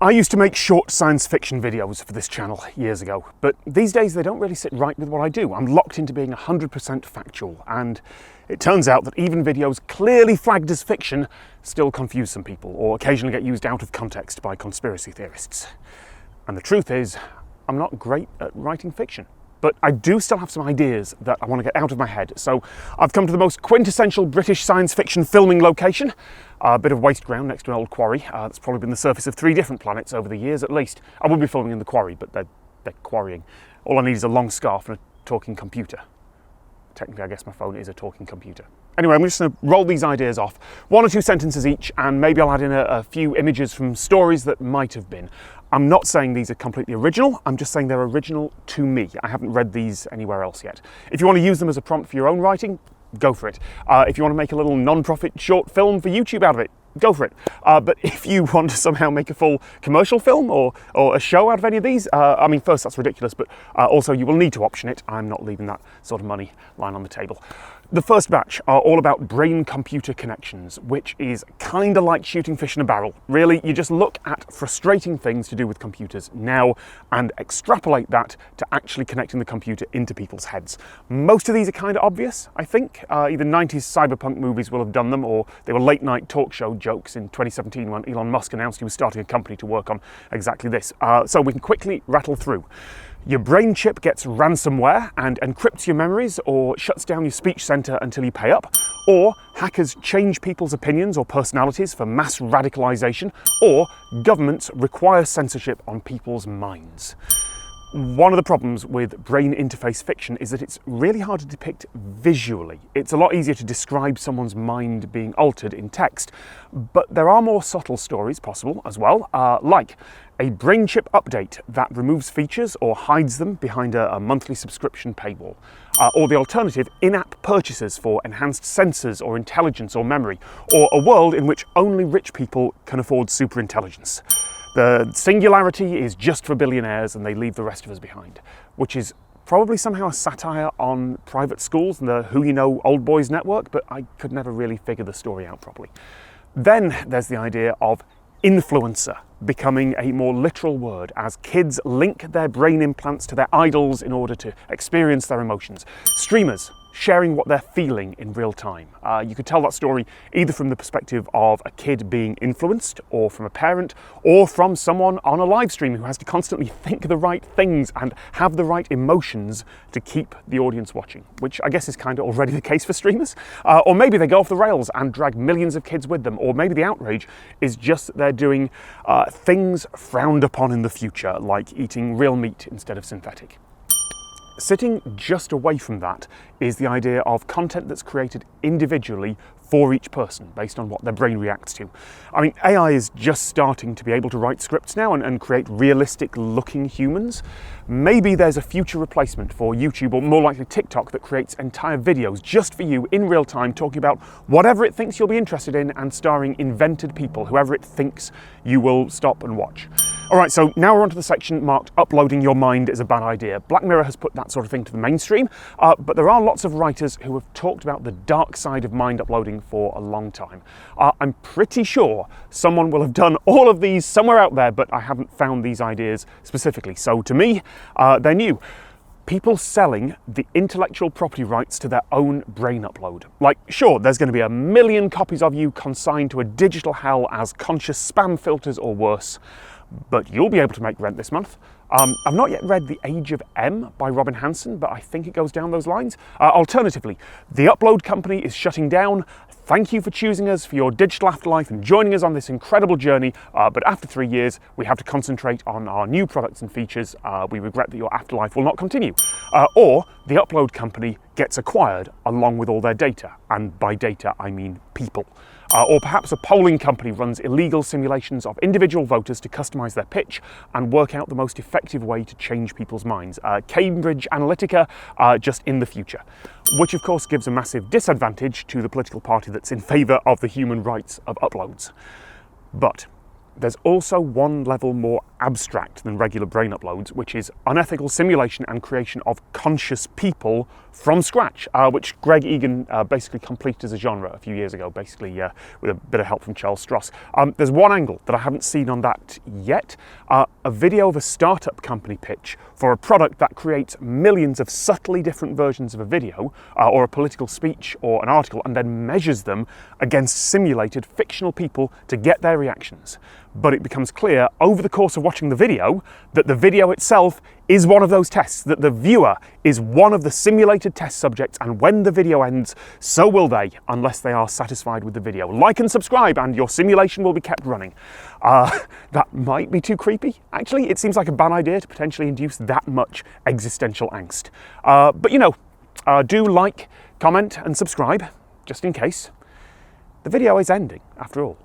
I used to make short science fiction videos for this channel years ago, but these days they don't really sit right with what I do. I'm locked into being 100% factual, and it turns out that even videos clearly flagged as fiction still confuse some people, or occasionally get used out of context by conspiracy theorists. And the truth is, I'm not great at writing fiction. But I do still have some ideas that I want to get out of my head. So I've come to the most quintessential British science fiction filming location, a bit of waste ground next to an old quarry. That's probably been the surface of 3 different planets over the years at least. I would be filming in the quarry, but they're quarrying. All I need is a long scarf and a talking computer. Technically, I guess my phone is a talking computer. Anyway, I'm just going to roll these ideas off, 1 or 2 sentences each, and maybe I'll add in a few images from stories that might have been. I'm not saying these are completely original, I'm just saying they're original to me. I haven't read these anywhere else yet. If you want to use them as a prompt for your own writing, go for it. If you want to make a little non-profit short film for YouTube out of it, go for it. But if you want to somehow make a full commercial film or a show out of any of these, I mean, first, that's ridiculous, but also you will need to option it. I'm not leaving that sort of money lying on the table. The first batch are all about brain-computer connections, which is kind of like shooting fish in a barrel. Really, you just look at frustrating things to do with computers now and extrapolate that to actually connecting the computer into people's heads. Most of these are kind of obvious, I think. Either 90s cyberpunk movies will have done them, or they were late-night talk show jokes in 2017 when Elon Musk announced he was starting a company to work on exactly this. So we can quickly rattle through. Your brain chip gets ransomware and encrypts your memories, or shuts down your speech center until you pay up, or hackers change people's opinions or personalities for mass radicalization, or governments require censorship on people's minds. One of the problems with brain interface fiction is that it's really hard to depict visually. It's a lot easier to describe someone's mind being altered in text, but there are more subtle stories possible as well, like a brain chip update that removes features or hides them behind a monthly subscription paywall, or the alternative, in-app purchases for enhanced sensors or intelligence or memory, or a world in which only rich people can afford superintelligence. The singularity is just for billionaires and they leave the rest of us behind, which is probably somehow a satire on private schools and the Who You Know Old Boys network, but I could never really figure the story out properly. Then there's the idea of influencer becoming a more literal word as kids link their brain implants to their idols in order to experience their emotions. Streamers sharing what they're feeling in real time. You could tell that story either from the perspective of a kid being influenced, or from a parent, or from someone on a live stream who has to constantly think the right things and have the right emotions to keep the audience watching, which I guess is kind of already the case for streamers. Or maybe they go off the rails and drag millions of kids with them, or maybe the outrage is just that they're doing things frowned upon in the future, like eating real meat instead of synthetic. Sitting just away from that is the idea of content that's created individually for each person based on what their brain reacts to. I mean, AI is just starting to be able to write scripts now and create realistic looking humans. Maybe there's a future replacement for YouTube, or more likely TikTok, that creates entire videos just for you in real time, talking about whatever it thinks you'll be interested in and starring invented people, whoever it thinks you will stop and watch. All right, so now we're onto the section marked uploading your mind is a bad idea. Black Mirror has put that sort of thing to the mainstream, but there are lots of writers who have talked about the dark side of mind uploading for a long time. I'm pretty sure someone will have done all of these somewhere out there, but I haven't found these ideas specifically. So to me, they're new. People selling the intellectual property rights to their own brain upload. Like, sure, there's going to be a million copies of you consigned to a digital hell as conscious spam filters or worse, but you'll be able to make rent this month. I've not yet read The Age of M by Robin Hanson, but I think it goes down those lines. Alternatively, the upload company is shutting down. Thank you for choosing us for your digital afterlife and joining us on this incredible journey, but after 3 years, we have to concentrate on our new products and features. We regret that your afterlife will not continue. Or the upload company gets acquired along with all their data, and by data I mean people. Or perhaps a polling company runs illegal simulations of individual voters to customise their pitch and work out the most effective way to change people's minds. Cambridge Analytica, just in the future. Which of course gives a massive disadvantage to the political party that's in favour of the human rights of uploads. But there's also one level more abstract than regular brain uploads, which is unethical simulation and creation of conscious people from scratch, which Greg Egan basically completed as a genre a few years ago, basically with a bit of help from Charles Stross. There's one angle that I haven't seen on that yet, a video of a startup company pitch for a product that creates millions of subtly different versions of a video or a political speech or an article and then measures them against simulated fictional people to get their reactions. But it becomes clear over the course of watching the video that the video itself is one of those tests, that the viewer is one of the simulated test subjects, and when the video ends, so will they, unless they are satisfied with the video. Like and subscribe and your simulation will be kept running. That might be too creepy. Actually, it seems like a bad idea to potentially induce that much existential angst. But you know, do like, comment and subscribe, just in case. The video is ending, after all.